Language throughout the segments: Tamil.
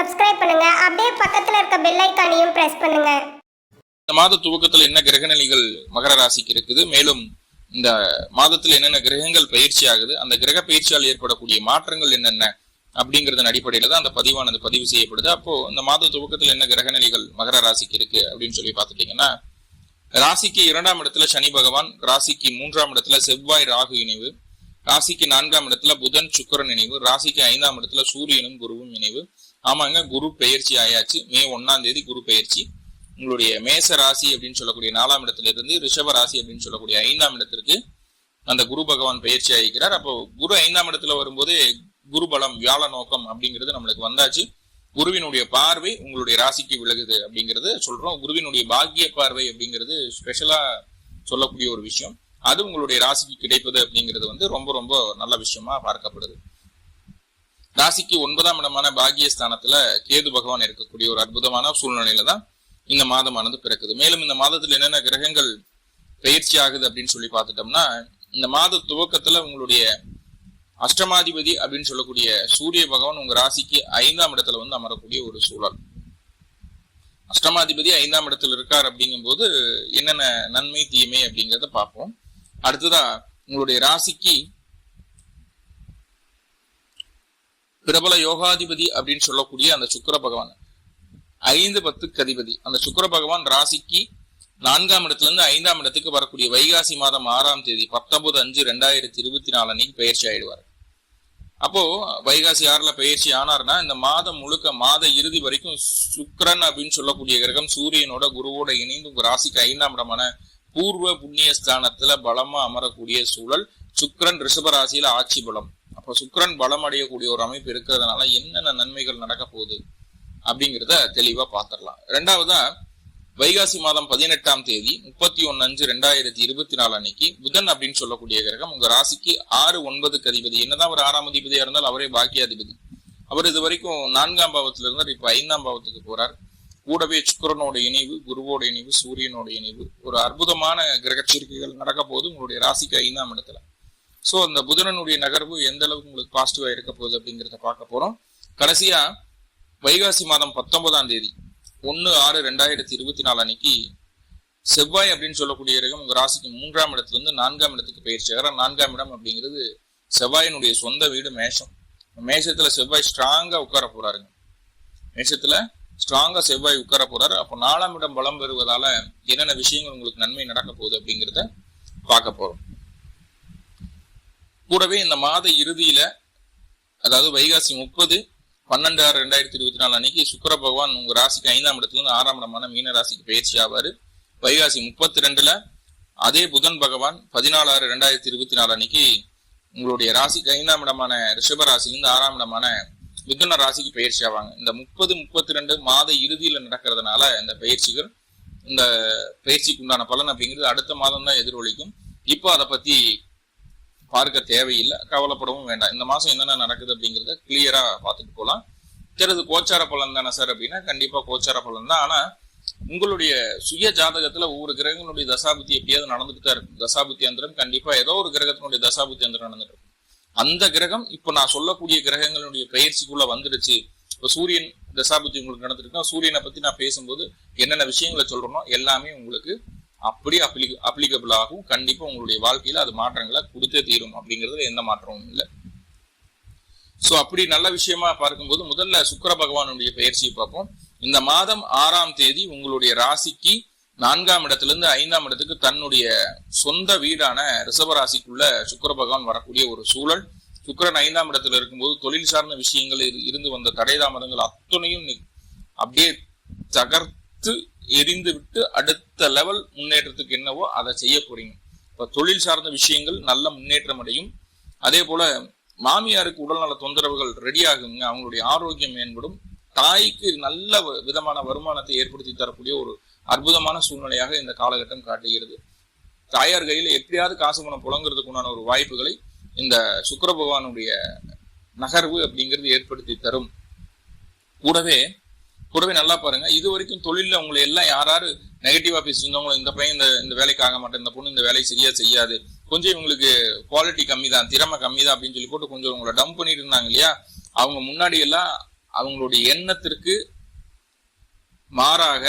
சப்ஸ்கிரைப் பண்ணுங்க. அப்படியே பக்கத்துல இருக்க பெல் ஐகானையும் பிரஸ் பண்ணுங்க. இந்த மாத துவக்கத்துல என்ன கிரக நிலைகள் மகர ராசிக்கு இருக்குது, மேலும் இந்த மாதத்துல என்னென்ன கிரகங்கள் பயிற்சி ஆகுது, அந்த கிரக பயிற்சியால் ஏற்படக்கூடிய மாற்றங்கள் என்னென்ன அப்படிங்கறதன் அடிப்படையில தான் அந்த பதிவானது பதிவு செய்யப்படுது. அப்போ இந்த மாத துவக்கத்துல என்ன கிரக நிலைகள் மகர ராசிக்கு இருக்கு அப்படின்னு சொல்லி பார்த்துட்டீங்கன்னா, ராசிக்கு 2ஆம் இடத்துல சனி பகவான், ராசிக்கு 3ஆம் இடத்துல செவ்வாய் ராகு இணைவு, ராசிக்கு 4ஆம் இடத்துல புதன் சுக்கிரன் இணைவு, ராசிக்கு 5ஆம் இடத்துல சூரியனும் குருவும் இணைவு. ஆமாங்க, குரு பெயர்ச்சி ஆயாச்சு. மே 1ஆம் தேதி குரு பெயர்ச்சி. உங்களுடைய மேச ராசி அப்படின்னு சொல்லக்கூடிய 4ஆம் இடத்துல இருந்து ரிஷப ராசி அப்படின்னு சொல்லக்கூடிய 5ஆம் இடத்திற்கு அந்த குரு பகவான் பயிற்சி ஆகிக்கிறார். அப்போ குரு 5ஆம் இடத்துல வரும்போது குரு பலம் வியாழ நோக்கம் அப்படிங்கிறது நம்மளுக்கு வந்தாச்சு. குருவினுடைய பார்வை உங்களுடைய ராசிக்கு விலகுது அப்படிங்கிறது சொல்றோம். குருவினுடைய பாக்கிய பார்வை அப்படிங்கிறது ஸ்பெஷலா சொல்லக்கூடிய ஒரு விஷயம். அது உங்களுடைய ராசிக்கு கிடைப்பது அப்படிங்கிறது ரொம்ப ரொம்ப நல்ல விஷயமா பார்க்கப்படுது. ராசிக்கு 9ஆம் இடமான பாக்கியஸ்தானத்துல கேது பகவான் இருக்கக்கூடிய ஒரு அற்புதமான சூழ்நிலையில தான் இந்த மாதமானது பிறக்குது. மேலும் இந்த மாதத்துல என்னென்ன கிரகங்கள் பயிற்சி ஆகுது அப்படின்னு சொல்லி பார்த்துட்டோம்னா, இந்த மாத துவக்கத்துல உங்களுடைய அஷ்டமாதிபதி அப்படின்னு சொல்லக்கூடிய சூரிய பகவான் உங்க ராசிக்கு 5ஆம் இடத்துல அமரக்கூடிய ஒரு சூழல். அஷ்டமாதிபதி 5ஆம் இடத்துல இருக்கார் அப்படிங்கும் போது என்னென்ன நன்மை தீமை அப்படிங்கிறத பார்ப்போம். அடுத்ததா உங்களுடைய ராசிக்கு பிரபல யோகாதிபதி அப்படின்னு சொல்லக்கூடிய அந்த சுக்கிர பகவான் 5-10க்கு அதிபதி. அந்த சுக்கிர பகவான் ராசிக்கு 4ஆம் இடத்துல இருந்து 5ஆம் இடத்துக்கு வரக்கூடிய வைகாசி மாதம் 6ஆம் தேதி 19/5/2024 அன்னைக்கு பயிற்சி ஆயிடுவார். அப்போ வைகாசி 6ல பயிற்சி ஆனார்னா இந்த மாதம் முழுக்க மாத இறுதி வரைக்கும் சுக்கிரன் அப்படின்னு சொல்லக்கூடிய கிரகம் சூரியனோட குருவோட இணைந்து உங்க ராசிக்கு 5ஆம் இடமான பூர்வ புண்ணிய ஸ்தானத்துல பலமா அமரக்கூடிய சூழல். சுக்கிரன் ரிஷப ராசியில ஆட்சி பலம். அப்போ சுக்கிரன் பலம் அடையக்கூடிய ஒரு அமைப்பு இருக்கிறதுனால என்னென்ன நன்மைகள் நடக்க போகுது அப்படிங்கிறத தெளிவா பார்த்திடலாம். ரெண்டாவதா வைகாசி மாதம் 18ஆம் தேதி 31/5/2024 அன்னைக்கு புதன் அப்படின்னு சொல்லக்கூடிய கிரகம் உங்க ராசிக்கு 6-9க்கு அதிபதி. என்னதான் ஒரு 6ஆம் அதிபதியா இருந்தாலும் அவரே பாக்கியாதிபதி. அவர் இது வரைக்கும் 4ஆம் பாவத்துல இருந்தார், இப்ப 5ஆம் பாவத்துக்கு போறார். கூடவே சுக்கிரனோட இணைவு, குருவோட இணைவு, சூரியனோட இணைவு, ஒரு அற்புதமான கிரக சேர்க்கைகள் நடக்க போது உங்களுடைய ராசிக்கு 5ஆம் இடத்துல. சோ அந்த புதனனுடைய நகர்வு எந்த அளவுக்கு உங்களுக்கு பாசிட்டிவா இருக்க போகுது அப்படிங்கிறத பார்க்க போறோம். கடைசியா வைகாசி மாதம் 19ஆம் தேதி 1/6/2024 அன்னைக்கு செவ்வாய் அப்படின்னு சொல்லக்கூடிய கிரகம் உங்க ராசிக்கு 3ஆம் இடத்துல இருந்து 4ஆம் இடத்துக்கு பயிற்சி. 4ஆம் இடம் அப்படிங்கிறது செவ்வாயினுடைய சொந்த வீடு மேஷம். மேஷத்துல செவ்வாய் ஸ்ட்ராங்கா உட்கார போறாருங்க. மேஷத்துல ஸ்ட்ராங்கா செவ்வாய் உட்கார போறாரு. அப்போ 4ஆம் இடம் பலம் பெறுவதால என்னென்ன விஷயங்கள் உங்களுக்கு நன்மை நடக்க போகுது அப்படிங்கிறத பார்க்க போறோம். கூடவே இந்த மாத இறுதியில, அதாவது வைகாசி 30/12/2024 அன்னைக்கு சுக்கிர பகவான் உங்க ராசிக்கு 5ஆம் இடத்துல இருந்து 6ஆம் இடமான மீன ராசிக்கு பயிற்சி ஆவாரு. வைகாசி 32ல அதே புதன் பகவான் 14/6/2024 அன்னைக்கு உங்களுடைய ராசிக்கு 5ஆம் இடமான ரிஷப ராசிலிருந்து 6ஆம் இடமான மிதுன ராசிக்கு பயிற்சி ஆவாங்க. இந்த 30-32 மாத இறுதியில நடக்கிறதுனால இந்த பயிற்சிகள், இந்த பயிற்சிக்கு உண்டான பலன் அப்படிங்கிறது அடுத்த மாதம் தான் எதிரொலிக்கும். இப்போ அதை பத்தி பார்க்க தேவையில்லை, கவலைப்படவும் வேண்டாம். இந்த மாசம் என்னென்ன நடக்குது அப்படிங்கிறத கிளியரா பார்த்துட்டு போகலாம். சரி, கோச்சார பலன் தானே சார் அப்படின்னா கண்டிப்பா கோச்சார பலன் தான். ஆனா உங்களுடைய சுய ஜாதகத்துல ஒவ்வொரு கிரகங்களுடைய தசாபுத்தி எப்படியாவது நடந்துட்டு தான் இருக்கும். தசாபுத்தி அந்தரம் கண்டிப்பா ஏதோ ஒரு கிரகத்தினுடைய தசாபுத்தி அந்தரம் நடந்துட்டு இருக்கும். அந்த கிரகம் இப்ப நான் சொல்லக்கூடிய கிரகங்களுடைய பயிற்சிக்குள்ள வந்துடுச்சு. இப்ப சூரியன் தசாபுத்தி உங்களுக்கு நடந்துருக்கு. சூரியனை பத்தி நான் பேசும்போது என்னென்ன விஷயங்களை சொல்றோமோ எல்லாமே உங்களுக்கு அப்படி அப்ளிகபிள் ஆகும். கண்டிப்பா உங்களுடைய வாழ்க்கையில அது மாற்றங்களை கொடுத்தே தீரும் அப்படிங்கிறதுல எந்த மாற்றமும் இல்லை. சோ அப்படி நல்ல விஷயமா பார்க்கும்போது முதல்ல சுக்கிர பகவானுடைய பயிற்சியை பார்ப்போம். இந்த மாதம் 6ஆம் தேதி உங்களுடைய ராசிக்கு 4ஆம் இடத்துல இருந்து 5ஆம் இடத்துக்கு தன்னுடைய சொந்த வீடான ரிஷப ராசிக்குள்ள சுக்கிர பகவான் வரக்கூடிய ஒரு சூழல். சுக்கிரன் 5ஆம் இடத்துல இருக்கும்போது தொழில் சார்ந்த விஷயங்கள் இருந்து வந்த தடைதாமதங்கள் அத்தனையும் அப்படியே தகர்த்து எரிந்து விட்டு அடுத்த லெவல் முன்னேற்றத்துக்கு என்னவோ அதை செய்ய போறீங்க. இப்ப தொழில் சார்ந்த விஷயங்கள் நல்ல முன்னேற்றம் அடையும். அதே போல மாமியாருக்கு உடல்நல தொந்தரவுகள் ரெடி ஆகுங்க. அவங்களுடைய ஆரோக்கியம் மேம்படும். தாய்க்கு நல்ல விதமான வருமானத்தை ஏற்படுத்தி தரக்கூடிய ஒரு அற்புதமான சூழ்நிலையாக இந்த காலகட்டம் காட்டுகிறது. தாயார் கையில எப்படியாவது காசு பணம் புழங்குறதுக்கு உண்டான ஒரு வாய்ப்புகளை இந்த சுக்கிர பகவானுடைய நகர்வு அப்படிங்கிறது ஏற்படுத்தி தரும். கூடவே நல்லா பாருங்க, இது வரைக்கும் தொழில உங்களை எல்லாம் யாராரு நெகட்டிவா பேசியிருந்தவங்க, இந்த பையன் இந்த வேலைக்கு ஆக மாட்டேன், இந்த பொண்ணு இந்த வேலையை சரியா செய்யாது, கொஞ்சம் இவங்களுக்கு குவாலிட்டி கம்மி தான், திறமை கம்மி தான் அப்படின்னு சொல்லி போட்டு கொஞ்சம் உங்களை டம்ப் பண்ணிட்டு இருந்தாங்க இல்லையா, அவங்க முன்னாடி எல்லாம் அவங்களுடைய எண்ணத்திற்கு மாறாக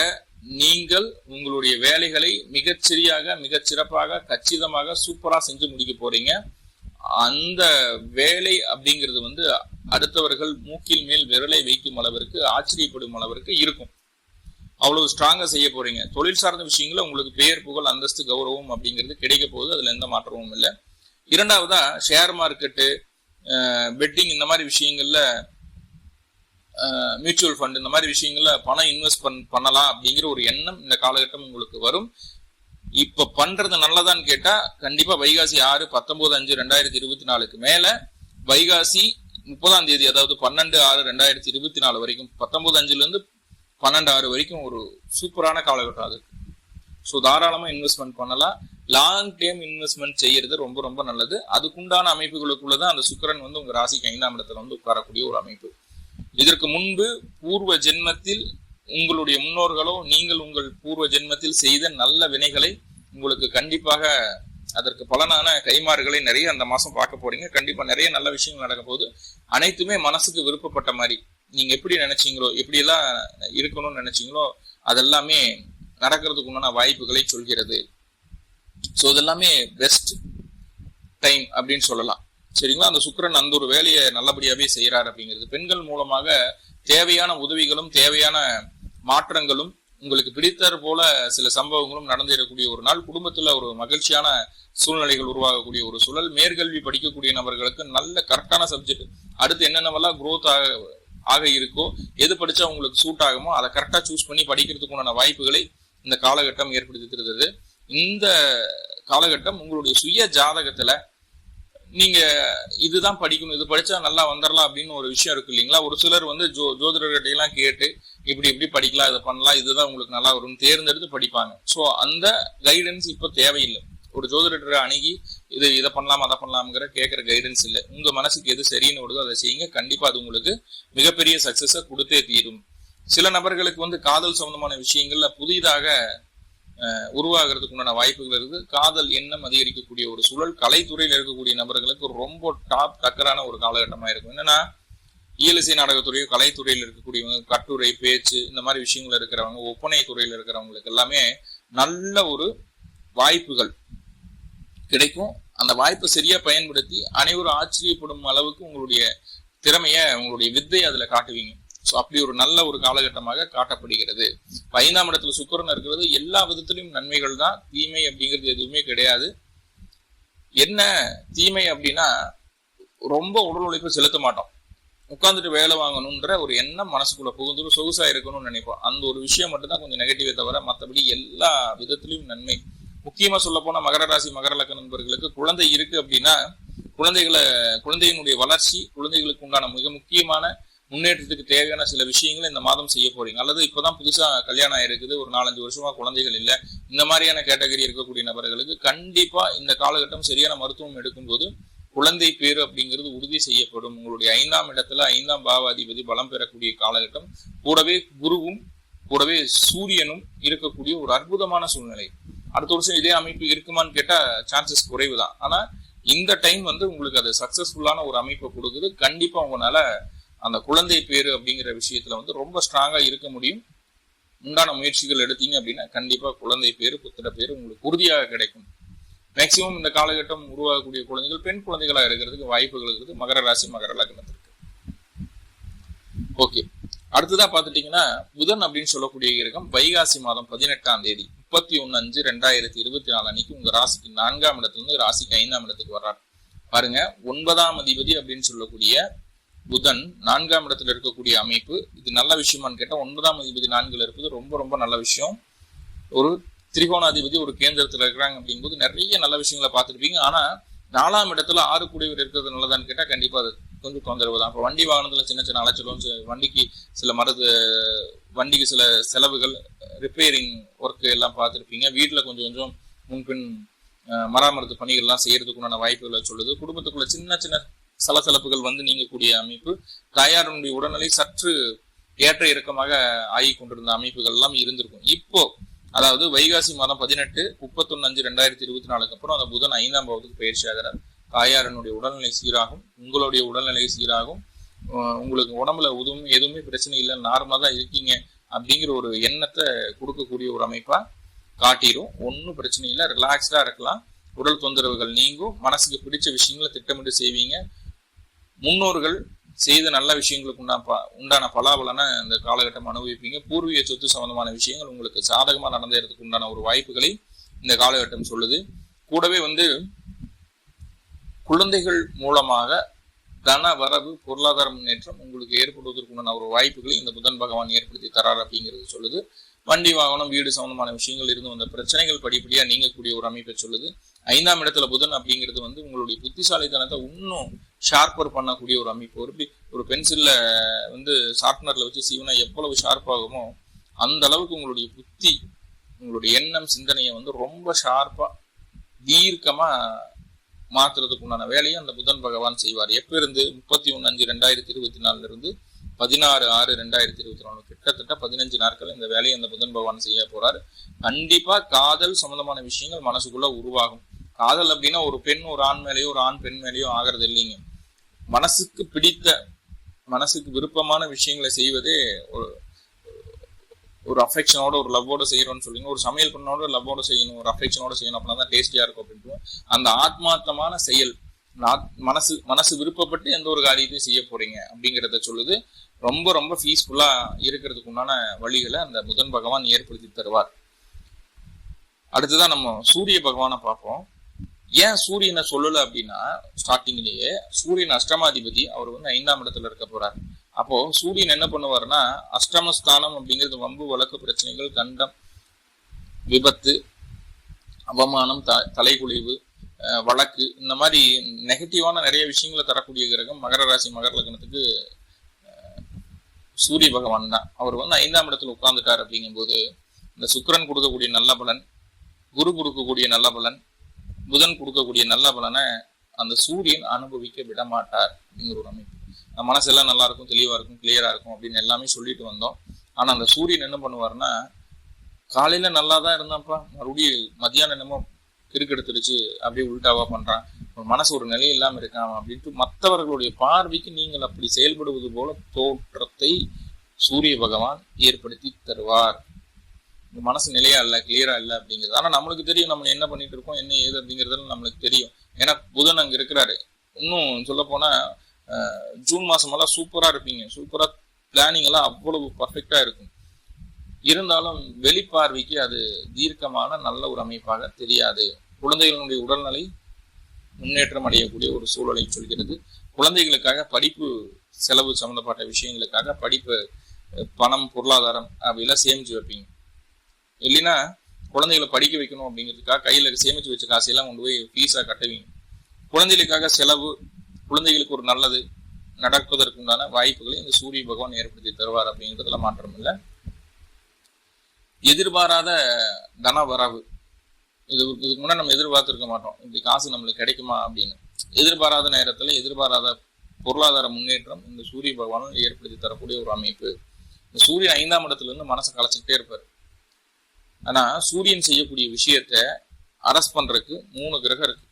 நீங்கள் உங்களுடைய வேலைகளை மிகச்சரியாக மிகச்சிறப்பாக கச்சிதமாக சூப்பரா செஞ்சு முடிக்க போறீங்க. அந்த வேலை அப்படிங்கிறது வந்து அடுத்தவர்கள் மூக்கில் மேல் விரலை வைக்கும் அளவிற்கு ஆச்சரியப்படும் அளவிற்கு இருக்கும். அவ்வளவு ஸ்ட்ராங்கா செய்ய போறீங்க. தொழில் சார்ந்த விஷயங்கள உங்களுக்கு பெயர் புகழ் அந்தஸ்து கௌரவம் அப்படிங்கிறது கிடைக்க போகுது. அதுல எந்த மாற்றமும் இல்லை. இரண்டாவதா ஷேர் மார்க்கெட்டு, பெட்டிங், இந்த மாதிரி விஷயங்கள்ல, மியூச்சுவல் ஃபண்ட், இந்த மாதிரி விஷயங்கள்ல பணம் இன்வெஸ்ட் பண்ணலாம் அப்படிங்கிற ஒரு எண்ணம் இந்த காலகட்டம் உங்களுக்கு வரும். இப்ப பண்றது நல்லதான்னு கேட்டா கண்டிப்பா வைகாசி 6, 19/5/2024 மேல வைகாசி 30ஆம் தேதி, அதாவது 12/6/2024 வரைக்கும், 19/5 இருந்து 12/6 வரைக்கும் ஒரு சூப்பரான காலகட்டம் அது. ஸோ தாராளமா இன்வெஸ்ட்மெண்ட் பண்ணலாம். லாங் டேர்ம் இன்வெஸ்ட்மெண்ட் செய்யறது ரொம்ப ரொம்ப நல்லது. அதுக்குண்டான அமைப்புகளுக்குள்ளதான் அந்த சுக்கிரன் வந்து உங்க ராசிக்கு 5ஆம் இடத்துல வந்து உட்காரக்கூடிய ஒரு அமைப்பு. இதற்கு முன்பு பூர்வ ஜென்மத்தில் உங்களுடைய முன்னோர்களோ நீங்கள் உங்கள் பூர்வ ஜென்மத்தில் செய்த நல்ல வினைகளை உங்களுக்கு கண்டிப்பாக அதற்கு பலனான கைமாறுகளை நிறைய அந்த மாசம் பார்க்க போறீங்க. கண்டிப்பா நிறைய நல்ல விஷயங்கள் நடக்க போகுது. அனைத்துமே மனசுக்கு விருப்பப்பட்ட மாதிரி, நீங்க எப்படி நினைச்சீங்களோ, எப்படி எல்லாம் இருக்கணும்னு நினைச்சீங்களோ அதெல்லாமே நடக்கிறதுக்கு உண்டான வாய்ப்புகளை சொல்கிறது. ஸோ இதெல்லாமே பெஸ்ட் டைம் அப்படின்னு சொல்லலாம். சரிங்களா? அந்த சுக்கிரன் அந்த ஒரு வேலையை நல்லபடியாவே செய்யறாரு அப்படிங்கிறது. பெண்கள் மூலமாக தேவையான உதவிகளும் தேவையான மாற்றங்களும் உங்களுக்கு பிடித்தார் போல சில சம்பவங்களும் நடந்திடக்கூடிய ஒரு நாள். குடும்பத்துல ஒரு மகிழ்ச்சியான சூழ்நிலைகள் உருவாகக்கூடிய ஒரு சூழல். மேற்கல்வி படிக்கக்கூடிய நபர்களுக்கு நல்ல கரெக்டான சப்ஜெக்ட், அடுத்து என்னென்னவெல்லாம் குரோத் ஆக இருக்கோ, எது படிச்சா உங்களுக்கு சூட் ஆகுமோ அதை கரெக்டா சூஸ் பண்ணி படிக்கிறதுக்குண்டான வாய்ப்புகளை இந்த காலகட்டம் ஏற்படுத்தி தருகிறது. இந்த காலகட்டம் உங்களுடைய சுய ஜாதகத்துல நீங்க இதுதான் படிக்கணும், இது படிச்சா நல்லா வந்துடலாம் அப்படின்னு ஒரு விஷயம் இருக்கு இல்லைங்களா? ஒரு சிலர் வந்து ஜோதிடர்கிட்ட எல்லாம் கேட்டு இப்படி படிக்கலாம், இதை பண்ணலாம், இதுதான் உங்களுக்கு நல்லா வரும்னு தேர்ந்தெடுத்து படிப்பாங்க. ஸோ அந்த கைடன்ஸ் இப்போ தேவையில்லை. ஒரு ஜோதிடரை அணுகி இதை பண்ணலாம் அதை பண்ணலாம்ங்கிற கேட்கிற கைடன்ஸ் இல்லை. உங்க மனசுக்கு எது சரின்னு விடுதோ அதை செய்யுங்க. கண்டிப்பா அது உங்களுக்கு மிகப்பெரிய சக்சஸை கொடுத்தே தீரும். சில நபர்களுக்கு வந்து காதல் சம்பந்தமான விஷயங்கள்ல புதிதாக உருவாகிறதுக்கு உண்டான வாய்ப்புகள் இருக்குது. காதல் எண்ணம் அதிகரிக்கக்கூடிய ஒரு சூழல். கலைத்துறையில் இருக்கக்கூடிய நபர்களுக்கு ரொம்ப டாப் டக்கரான ஒரு காலகட்டமா இருக்கும். என்னன்னா இயலிசை நாடகத்துறையோ கலைத்துறையில் இருக்கக்கூடியவங்க, கட்டுரை பேச்சு இந்த மாதிரி விஷயங்கள் இருக்கிறவங்க, ஒப்பனை துறையில் இருக்கிறவங்களுக்கு எல்லாமே நல்ல ஒரு வாய்ப்புகள் கிடைக்கும். அந்த வாய்ப்பை சரியா பயன்படுத்தி அனைவரும் ஆச்சரியப்படும் அளவுக்கு உங்களுடைய திறமைய, உங்களுடைய வித்தை அதுல காட்டுவீங்க. ஸோ அப்படி ஒரு நல்ல ஒரு காலகட்டமாக காட்டப்படுகிறது. 5ஆம் இடத்துல சுக்கிரன் இருக்கிறது எல்லா விதத்திலும் நன்மைகள் தான். தீமை அப்படிங்கிறது எதுவுமே கிடையாது. என்ன தீமை அப்படின்னா ரொம்ப உடல் உழைப்பு செலுத்த மாட்டோம். உட்காந்துட்டு வேலை வாங்கணும்ன்ற ஒரு எண்ணம் மனசுக்குள்ள புகுந்து சொகுசா இருக்கணும்னு நினைப்போம். அந்த ஒரு விஷயம் மட்டும்தான் கொஞ்சம் நெகட்டிவே தவிர மற்றபடி எல்லா விதத்திலையும் நன்மை. முக்கியமா சொல்ல போனா மகர ராசி மகர லக்ன நண்பர்களுக்கு குழந்தை இருக்கு அப்படின்னா குழந்தையினுடைய வளர்ச்சி, குழந்தைகளுக்கு உண்டான மிக முக்கியமான முன்னேற்றத்துக்கு தேவையான சில விஷயங்களை இந்த மாதம் செய்ய போறீங்க. அல்லது இப்பதான் புதுசா கல்யாணம் ஆயிருக்குது, ஒரு 4-5 வருஷமா குழந்தைகள் இல்லை, இந்த மாதிரியான கேட்டகரி இருக்கக்கூடிய நபர்களுக்கு கண்டிப்பா இந்த காலகட்டம் சரியான மருத்துவம் எடுக்கும்போது குழந்தை பேரு அப்படிங்கிறது உறுதி செய்யப்படும். உங்களுடைய 5ஆம் இடத்துல 5ஆம் பாவாதிபதி பலம் பெறக்கூடிய காலகட்டம். கூடவே குருவும் கூடவே சூரியனும் இருக்கக்கூடிய ஒரு அற்புதமான சூழ்நிலை. அடுத்த வருஷம் இதே அமைப்பு இருக்குமான்னு கேட்டா சான்சஸ் குறைவு தான். ஆனா இந்த டைம் வந்து உங்களுக்கு அது சக்சஸ்ஃபுல்லான ஒரு அமைப்பை கொடுக்குது. கண்டிப்பா உங்களால அந்த குழந்தை பேரு அப்படிங்கிற விஷயத்துல வந்து ரொம்ப ஸ்ட்ராங்கா இருக்க முடியும். உண்டான முயற்சிகள் எடுத்தீங்க அப்படின்னா கண்டிப்பா குழந்தை பேரு புத்திர பேரு உங்களுக்கு உறுதியாக கிடைக்கும். மேக்சிமம் இந்த காலகட்டம் உருவாகக்கூடிய குழந்தைகள் பெண் குழந்தைகளா இருக்கிறதுக்கு வாய்ப்புகள் இருக்குது மகர ராசி மகர லக்னத்திற்கு. ஓகே, அடுத்ததா பாத்துட்டீங்கன்னா புதன் அப்படின்னு சொல்லக்கூடிய கிரகம் வைகாசி மாதம் 18ஆம் தேதி 31/5/2024 அன்னைக்கு உங்க ராசிக்கு 4ஆம் இடத்துல இருந்து ராசிக்கு 5ஆம் இடத்துக்கு வர்றார். பாருங்க, 9ஆம் அதிபதி அப்படின்னு சொல்லக்கூடிய புதன் 4ஆம் இடத்துல இருக்கக்கூடிய அமைப்பு. இது நல்ல விஷயமான்னு கேட்டா 9ஆம் அதிபதி 4ல இருப்பது ரொம்ப ரொம்ப நல்ல விஷயம். ஒரு திரிகோணாதிபதி ஒரு கேந்திரத்துல இருக்கிறாங்க அப்படிங்கும்போது நிறைய நல்ல விஷயங்களை பார்த்துருப்பீங்க. ஆனா 4ஆம் இடத்துல 6 கூடியவர் இருக்கிறது நல்லதான்னு கேட்டா கண்டிப்பா அது கொஞ்சம் தொந்தரவு தான். இப்போ வண்டி வாகனத்துல சின்ன சின்ன அலைச்சலும், வண்டிக்கு சில வண்டிக்கு சில செலவுகள், ரிப்பேரிங் ஒர்க் எல்லாம் பார்த்துருப்பீங்க. வீட்டுல கொஞ்சம் கொஞ்சம் முன்பின் மராமத்து பணிகள் எல்லாம் செய்யறதுக்குண்டான வாய்ப்புகளை சொல்லுது. குடும்பத்துக்குள்ள சின்ன சின்ன சலசலப்புகள் வந்து நீங்கக்கூடிய அமைப்பு. தாயாருடைய உடல்நிலை சற்று ஏற்ற இறக்கமாக ஆகி கொண்டிருந்த அமைப்புகள் எல்லாம் இருந்திருக்கும். இப்போ அதாவது வைகாசி மாதம் 18 31/5/2024 அப்புறம் அந்த புதன் 5ஆம் பாவத்துக்கு பயிற்சி ஆகிறார். தாயாரனுடைய உடல்நிலை சீராகும், உங்களுடைய உடல்நிலை சீராகும், உங்களுக்கு உடம்புல எதுவுமே பிரச்சனை இல்லை, நார்மலா தான் இருக்கீங்க அப்படிங்கிற ஒரு எண்ணத்தை கொடுக்கக்கூடிய ஒரு அமைப்பா காட்டிடும். ஒன்றும் பிரச்சனை இல்லை, ரிலாக்ஸ்டா இருக்கலாம், உடல் தொந்தரவுகள் நீங்கும், மனசுக்கு பிடிச்ச விஷயங்களை திட்டமிட்டு செய்வீங்க. முன்னோர்கள் செய்த நல்ல விஷயங்களுக்கு உண்டான பலாபலனை இந்த காலகட்டம் அனுபவிப்பீங்க. பூர்வீக சொத்து சம்பந்தமான விஷயங்கள் உங்களுக்கு சாதகமா நடந்ததுக்கு உண்டான ஒரு வாய்ப்புகளை இந்த காலகட்டம் சொல்லுது. கூடவே குழந்தைகள் மூலமாக தன வரவு, பொருளாதார முன்னேற்றம் உங்களுக்கு ஏற்படுவதற்குண்டான ஒரு வாய்ப்புகளை இந்த புதன் பகவான் ஏற்படுத்தி தரார் அப்படிங்கிறது சொல்லுது. வண்டி வாகனம், வீடு சம்பந்தமான விஷயங்கள் இருந்து வந்த பிரச்சனைகள் படிப்படியா நீங்கக்கூடிய ஒரு அமைப்பை சொல்லுது. 5ஆம் இடத்துல புதன் அப்படிங்கிறது உங்களுடைய புத்திசாலித்தனத்தை இன்னும் ஷார்ப்பர் பண்ணக்கூடிய ஒரு அமைப்பு. ஒரு பென்சில்ல ஷார்ப்னர்ல வச்சு சீவனா எவ்வளவு ஷார்ப் ஆகுமோ அந்த அளவுக்கு உங்களுடைய புத்தி, உங்களுடைய எண்ணம், சிந்தனையை ரொம்ப ஷார்ப்பா தீர்க்கமா மாத்துறதுக்கு உண்டான வேலையை அந்த புதன் பகவான் செய்வார். எப்ப இருந்து 31/5/2024 இருந்து 16/6/2024 கிட்டத்தட்ட 15 நாட்கள் இந்த வேலையை அந்த புதன் பகவான் செய்ய போறாரு. கண்டிப்பா காதல் சம்பந்தமான விஷயங்கள் மனசுக்குள்ள உருவாகும். காதல் அப்படின்னா ஒரு பெண் ஒரு ஆண் மேலேயோ ஒரு ஆண் பெண் மேலேயோ ஆகிறது இல்லைங்க. மனசுக்கு பிடித்த, மனசுக்கு விருப்பமான விஷயங்களை செய்வதே ஒரு அஃபெக்ஷனோட, ஒரு லவ்வோட செய்யறோம்னு சொல்லுங்க. ஒரு சமையல் பண்ணோட லவ்வோட செய்யணும், ஒரு அஃபெக்ஷனோட செய்யணும், அப்படின்னா தான் டேஸ்டியா இருக்கும் அப்படின்ட்டு அந்த ஆத்மார்த்தமான செயல், மனசு விருப்பப்பட்டு எந்த ஒரு காரியத்தையும் செய்ய போறீங்க அப்படிங்கிறத சொல்லுது. ரொம்ப ரொம்ப பீஸ்ஃபுல்லா இருக்கிறதுக்கு உண்டான வழிகளை அந்த புதன் பகவான் ஏற்படுத்தி தருவார். அடுத்துதான் நம்ம சூரிய பகவானை பார்ப்போம். ஏன் சூரியனை சொல்லல அப்படின்னா, ஸ்டார்டிங்லயே சூரியன் அஷ்டமாதிபதி, அவர் 5ஆம் இடத்துல இருக்க போறார். அப்போ சூரியன் என்ன பண்ணுவாருன்னா, அஷ்டமஸ்தானம் அப்படிங்கிறது வம்பு, வழக்கு, பிரச்சனைகள், கண்டம், விபத்து, அவமானம், தலைகுழிவு, வழக்கு, இந்த மாதிரி நெகட்டிவான நிறைய விஷயங்களை தரக்கூடிய கிரகம் மகர ராசி, மகர லக்னத்துக்கு சூரிய பகவான் தான். அவர் 5ஆம் இடத்துல உட்கார்ந்துட்டார். அப்படிங்கும்போது இந்த சுக்கிரன் கொடுக்கக்கூடிய நல்ல பலன், குரு கொடுக்கக்கூடிய நல்ல பலன், புதன் கொடுக்கக்கூடிய நல்ல பலனை அந்த சூரியன் அனுபவிக்க விட மாட்டார் அப்படிங்கிற ஒரு அமைப்பு. மனசெல்லாம் நல்லா இருக்கும், தெளிவா இருக்கும், கிளியரா இருக்கும் அப்படின்னு எல்லாமே சொல்லிட்டு வந்தோம். ஆனா அந்த சூரியன் என்ன பண்ணுவாருன்னா, காலையில நல்லா தான் இருந்தாப்பா, மறுபடியும் மத்தியானம் என்னமோ கிறுக்கெடுத்துருச்சு, அப்படியே உள்டாவா பண்றான், மனசு ஒரு நிலை இல்லாம இருக்காம அப்படின்ட்டு மற்றவர்களுடைய பார்வைக்கு நீங்கள் அப்படி செயல்படுவது போல தோற்றத்தை சூரிய பகவான் ஏற்படுத்தி தருவார். இந்த மனசு நிலையா இல்ல, கிளியரா இல்ல அப்படிங்கிறது. ஆனா நம்மளுக்கு தெரியும் நம்ம என்ன பண்ணிட்டு இருக்கோம், என்ன ஏது அப்படிங்கிறது நம்மளுக்கு தெரியும். ஏன்னா புதன் அங்க இருக்கிறாரு. இன்னும் சொல்ல போனா ஜூன் மாசம் எல்லாம் சூப்பரா இருப்பீங்க, சூப்பரா பிளானிங் எல்லாம் அவ்வளவு பர்ஃபெக்டா இருக்கும். இருந்தாலும் வெளிப்பார்வைக்கு அது தீர்க்கமான நல்ல ஒரு அமைப்பாக தெரியாது. குழந்தைகளுடைய உடல்நிலை முன்னேற்றம் அடையக்கூடிய ஒரு சூழலை சொல்கிறது. குழந்தைகளுக்காக படிப்பு செலவு சம்பந்தப்பட்ட விஷயங்களுக்காக படிப்பு, பணம், பொருளாதாரம் அப்படிலாம் சேமிச்சு வைப்பீங்க. இல்லைன்னா குழந்தைகளை படிக்க வைக்கணும் அப்படிங்கிறதுக்காக கையில சேமிச்சு வச்ச காசையெல்லாம் கொண்டு போய் ஃபீஸா கட்டுவீங்க. குழந்தைகளுக்காக செலவு, குழந்தைகளுக்கு ஒரு நல்லது நடப்பதற்கு உண்டான வாய்ப்புகளை இந்த சூரிய பகவான் ஏற்படுத்தி தருவார் அப்படிங்கிறதுல மாற்றம் இல்லை. எதிர்பாராத தன வரவு, இதுக்கு முன்னாடி நம்ம எதிர்பார்த்திருக்க மாட்டோம், இப்படி காசு நம்மளுக்கு கிடைக்குமா அப்படின்னு. எதிர்பாராத நேரத்துல எதிர்பாராத பொருளாதார முன்னேற்றம் இந்த சூரிய பகவான் ஏற்படுத்தி தரக்கூடிய ஒரு அமைப்பு. இந்த சூரியன் 5ஆம் இடத்துல இருந்து மனசை கலைச்சிக்கிட்டே இருப்பாரு. ஆனா சூரியன் செய்யக்கூடிய விஷயத்த அரஸ்ட் பண்றதுக்கு 3 கிரகம் இருக்கு.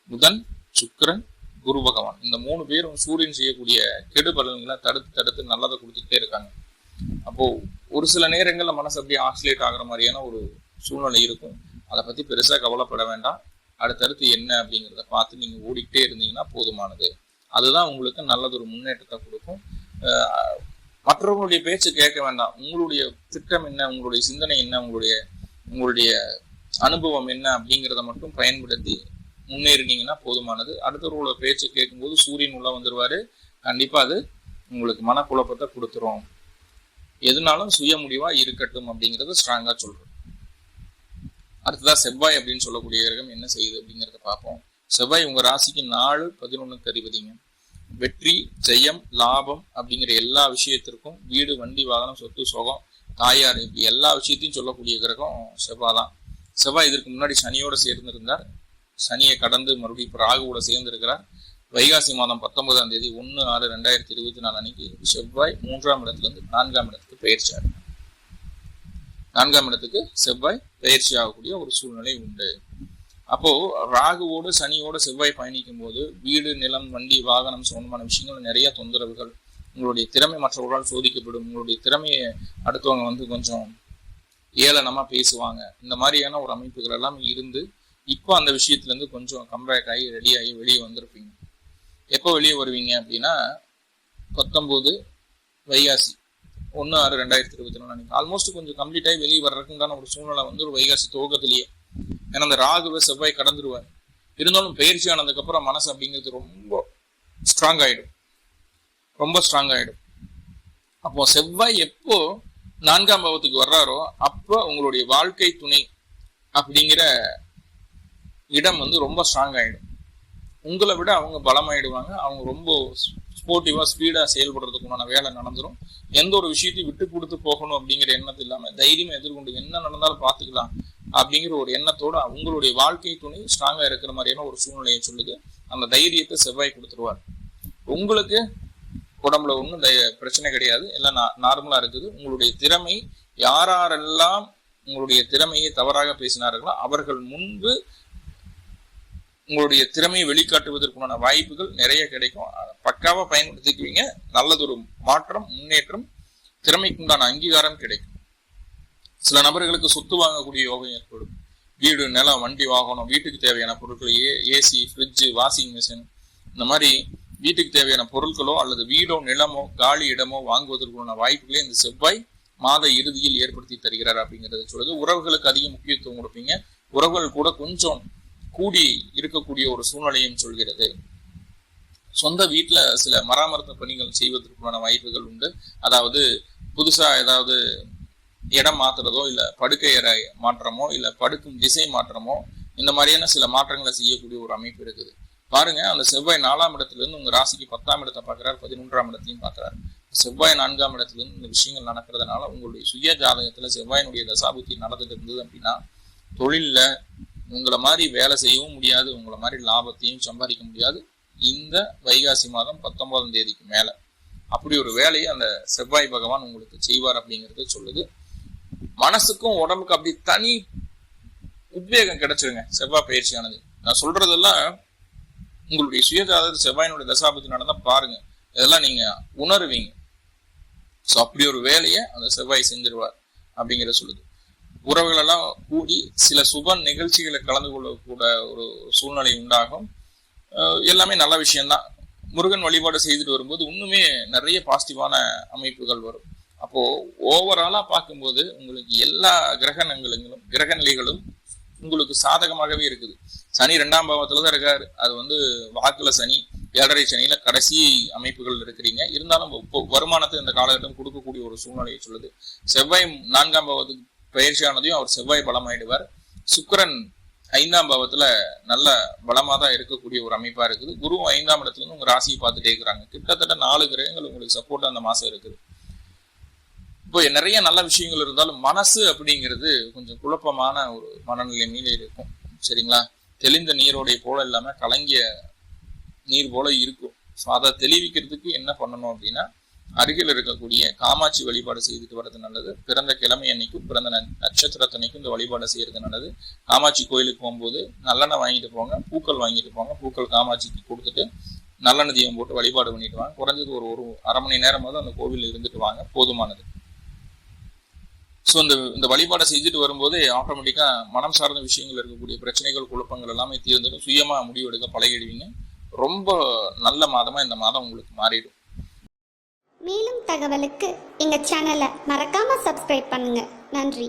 புதன், சுக்கிரன், குரு பகவான். இந்த 3 பேரும் சூரியன் செய்யக்கூடிய கெடு பலன்களை தடுத்து நல்லதை கொடுத்துட்டே இருக்காங்க. அப்போ ஒரு சில நேரங்கள்ல மனசு அப்படியே ஆக்சிலேட் ஆகுற மாதிரியான ஒரு சூழ்நிலை இருக்கும். அதை பத்தி பெருசா கவலைப்பட வேண்டாம். அடுத்தடுத்து என்ன அப்படிங்கிறத பார்த்து நீங்க ஓடிக்கிட்டே இருந்தீங்கன்னா போதுமானது. அதுதான் உங்களுக்கு நல்லதொரு முன்னேற்றத்தை கொடுக்கும். மற்றவங்களுடைய பேச்சு கேட்க வேண்டாம். உங்களுடைய திட்டம் என்ன, உங்களுடைய சிந்தனை என்ன, உங்களுடைய அனுபவம் என்ன அப்படிங்கிறத மட்டும் பயன்படுத்தி முன்னேறினீங்கன்னா போதுமானது. அடுத்தவர்களோட பேச்சு கேட்கும்போது சூரியன் உள்ள வந்துருவாரு. கண்டிப்பா அது உங்களுக்கு மனக்குழப்பத்தை கொடுத்துரும். எதுனாலும் சுய முடிவா இருக்கட்டும் அப்படிங்கறத ஸ்ட்ராங்கா சொல்றோம். அடுத்ததா செவ்வாய் அப்படின்னு சொல்லக்கூடிய கிரகம் என்ன செய்யுது அப்படிங்கிறத பார்ப்போம். செவ்வாய் உங்க ராசிக்கு 4-11 அதிபதிங்க. வெற்றி, ஜெயம், லாபம் அப்படிங்கிற எல்லா விஷயத்திற்கும், வீடு, வண்டி, வாகனம், சொத்து, சுகம், தாயார், இப்படி எல்லா விஷயத்தையும் சொல்லக்கூடிய கிரகம் செவ்வாய் தான். செவ்வாய் இதற்கு முன்னாடி சனியோட சேர்ந்து இருந்தார். சனியை கடந்து மறுபடியும் இப்ப ராகுவோட சேர்ந்து இருக்கிறார். வைகாசி மாதம் 19ஆம் தேதி 1/6/2024 அன்னைக்கு செவ்வாய் 3ஆம் இடத்துல இருந்து 4ஆம் இடத்துக்கு பயிற்சியாரு. 4ஆம் இடத்துக்கு செவ்வாய் பயிற்சி ஆகக்கூடிய ஒரு சூழ்நிலை உண்டு. அப்போ ராகுவோடு சனியோடு செவ்வாய் பயணிக்கும் போது வீடு, நிலம், வண்டி, வாகனம் சம்பந்தமான விஷயங்கள் நிறைய தொந்தரவுகள், உங்களுடைய திறமை மற்றவர்களால் சோதிக்கப்படும், உங்களுடைய திறமையை அடுத்தவங்க வந்து கொஞ்சம் ஏளனமா பேசுவாங்க. இந்த மாதிரியான ஒரு அமைப்புகள் எல்லாம் இருந்து இப்போ அந்த விஷயத்துல இருந்து கொஞ்சம் கம்பேக் ஆகி ரெடி ஆகி வெளியே வந்திருப்பீங்க. எப்போ வெளியே வருவீங்க அப்படின்னா 19 வைகாசி 1/6/2024 ஆல்மோஸ்ட் கொஞ்சம் கம்ப்ளீட் ஆகி வெளியே வர்றதுக்குண்டான ஒரு சூழ்நிலை வந்து ஒரு வைகாசி துவக்கத்திலேயே. ஏன்னா அந்த ராகுவை செவ்வாய் கடந்துருவார். இருந்தாலும் பயிற்சி ஆனதுக்கு அப்புறம் மனசு அப்படிங்கிறது ரொம்ப ஸ்ட்ராங் ஆயிடும். அப்போ செவ்வாய் எப்போ 4ஆம் பாவத்துக்கு வர்றாரோ அப்போ உங்களுடைய வாழ்க்கை துணை அப்படிங்கிற இடம் வந்து ரொம்ப ஸ்ட்ராங் ஆயிடும். உங்களை விட அவங்க பலமாயிடுவாங்க. அவங்க ரொம்ப ஸ்போர்ட்டிவா ஸ்பீடா செயல்படுறதுக்குண்டான வேலை நடந்துடும். எந்த ஒரு விஷயத்தையும் விட்டு கொடுத்து போகணும் அப்படிங்கிற எண்ணத்து இல்லாம தைரியமா எதிர்கொண்டு என்ன நடந்தாலும் பார்த்துக்கலாம் அப்படிங்கிற ஒரு எண்ணத்தோட உங்களுடைய வாழ்க்கை துணை ஸ்ட்ராங்கா இருக்கிற மாதிரியான ஒரு சூழ்நிலையை சொல்லுது. அந்த தைரியத்தை செவ்வாய் கொடுத்துருவார். உங்களுக்கு உடம்புல ஒன்றும் பிரச்சனை கிடையாது, எல்லாம் நார்மலா இருக்குது. உங்களுடைய திறமை, யாரெல்லாம் உங்களுடைய திறமையை தவறாக பேசினார்களோ அவர்கள் முன்பு உங்களுடைய திறமையை வெளிக்காட்டுவதற்குண்டான வாய்ப்புகள் நிறைய கிடைக்கும். பக்காவா பயன்படுத்திக்குவீங்க. நல்லதொரு மாற்றம், முன்னேற்றம், திறமைக்குண்டான அங்கீகாரம் கிடைக்கும். சில நபர்களுக்கு சொத்து வாங்கக்கூடிய யோகம் ஏற்படும். வீடு, நிலம், வண்டி, வாகனம், வீட்டுக்கு தேவையான பொருட்கள், ஏசி, ஃப்ரிட்ஜு, வாஷிங் மிஷின், இந்த மாதிரி வீட்டுக்கு தேவையான பொருட்களோ அல்லது வீடோ, நிலமோ, காலி இடமோ வாங்குவதற்குண்டான வாய்ப்புகளே இந்த செவ்வாய் மாத இறுதியில் ஏற்படுத்தி தருகிறார் அப்படிங்கிறத சொல்லுது. உறவுகளுக்கு அதிக முக்கியத்துவம் கொடுப்பீங்க. உறவுகள் கூட கொஞ்சம் கூடி இருக்கக்கூடிய ஒரு சூழ்நிலையும் சொல்கிறது. சொந்த வீட்டுல சில மராமத்து பணிகள் செய்வதற்குண்டான வாய்ப்புகள் உண்டு. அதாவது புதுசா ஏதாவது இடம் மாத்துறதோ, இல்ல படுக்கை அறை மாற்றமோ, இல்ல படுக்கும் திசை மாற்றமோ, இந்த மாதிரியான சில மாற்றங்களை செய்யக்கூடிய ஒரு அமைப்பு இருக்குது. பாருங்க, அந்த செவ்வாய் 4ஆம் இடத்துல இருந்து உங்க ராசிக்கு 10ஆம் இடத்தை பார்க்கிறார், 11ஆம் இடத்தையும் பார்க்கிறார். செவ்வாய் 4ஆம் இடத்துல இருந்து இந்த விஷயங்கள் நடக்கிறதுனால உங்களுடைய சுய ஜாதகத்துல செவ்வாயினுடைய தசாபுத்தி நடந்துட்டு இருந்தது அப்படின்னா தொழில்ல உங்களை மாதிரி வேலை செய்யவும் முடியாது, உங்களை மாதிரி லாபத்தையும் சம்பாதிக்க முடியாது. இந்த வைகாசி மாதம் 19ஆம் தேதிக்கு மேல அப்படி ஒரு வேலையை அந்த செவ்வாய் பகவான் உங்களுக்கு செய்வார் அப்படிங்கிறது சொல்லுது. மனசுக்கும் உடம்புக்கு அப்படி தனி உத்வேகம் கிடைச்சிருங்க செவ்வாய் பயிற்சியானது. நான் சொல்றதெல்லாம் உங்களுடைய சுயஜாதகத்தில் செவ்வாயினுடைய தசாபுத்தி நடந்தா பாருங்க, இதெல்லாம் நீங்க உணர்வீங்க. ஸோ அப்படி ஒரு வேலையை அந்த செவ்வாய் செஞ்சிருவார் அப்படிங்கிற சொல்லுது. உறவுகள் எல்லாம் கூடி சில சுப நிகழ்ச்சிகளை கலந்து கொள்ளக்கூட ஒரு சூழ்நிலை உண்டாகும். எல்லாமே நல்ல விஷயம்தான். முருகன் வழிபாடு செய்துட்டு வரும்போது இன்னுமே நிறைய பாசிட்டிவான அமைப்புகள் வரும். அப்போ ஓவராலா பார்க்கும்போது உங்களுக்கு எல்லா கிரகநிலைகளும் உங்களுக்கு சாதகமாகவே இருக்குது. சனி 2ஆம் பாவத்துலதான் இருக்காரு. அது வந்து வாக்குல சனி, 7.5 சனியில கடைசி அமைப்புகள் இருக்கிறீங்க. இருந்தாலும் வருமானத்தை இந்த காலகட்டம் கொடுக்கக்கூடிய ஒரு சூழ்நிலையை சொல்லுது. செவ்வாய் 4ஆம் பாவத்துக்கு பயிற்சியானதையும் அவர் செவ்வாய் பலமாயிடுவார். சுக்கிரன் 5ஆம் பாவத்துல நல்ல பலமா தான் இருக்கக்கூடிய ஒரு அமைப்பா இருக்குது. குரு 5ஆம் இடத்துல இருந்து உங்க ராசியை பார்த்துட்டே இருக்கிறாங்க. கிட்டத்தட்ட 4 கிரகங்கள் உங்களுக்கு சப்போர்ட் அந்த மாசம் இருக்குது. இப்போ நிறைய நல்ல விஷயங்கள் இருந்தாலும் மனசு அப்படிங்கிறது கொஞ்சம் குழப்பமான ஒரு மனநிலைமையில இருக்கும். சரிங்களா? தெளிந்த நீரோடைய போல இல்லாம கலங்கிய நீர் போல இருக்கும். ஸோ அதை தெளிவிக்கிறதுக்கு என்ன பண்ணணும் அப்படின்னா, அருகில் இருக்கக்கூடிய காமாட்சி வழிபாடு செய்துட்டு வர்றது நல்லது. பிறந்த கிழமை அன்னைக்கும் பிறந்த நட்சத்திரத்தன்னைக்கும் இந்த வழிபாடு செய்யறது நல்லது. காமாட்சி கோயிலுக்கு போகும்போது நல்லெண்ணெய் வாங்கிட்டு போங்க, பூக்கள் வாங்கிட்டு போங்க. பூக்கள் காமாட்சிக்கு கொடுத்துட்டு நல்லெண்ணெய் தீபம் போட்டு வழிபாடு பண்ணிட்டு வாங்க. குறைஞ்சது ஒரு 1/2 மணி நேரமாவது அந்த கோவில் இருந்துட்டு வாங்க, போதுமானது. ஸோ இந்த வழிபாடை செஞ்சுட்டு வரும்போது ஆட்டோமேட்டிக்கா மனம் சார்ந்த விஷயங்கள் இருக்கக்கூடிய பிரச்சனைகள், குழப்பங்கள் எல்லாமே தீர்ந்துடும். சுயமா முடிவெடுக்க பழகிடுவீங்க. ரொம்ப நல்ல மாதமா இந்த மாதம் உங்களுக்கு மாறிடும். மேலும் தகவலுக்கு எங்க சேனலை மறக்காம சப்ஸ்கிரைப் பண்ணுங்க. நன்றி.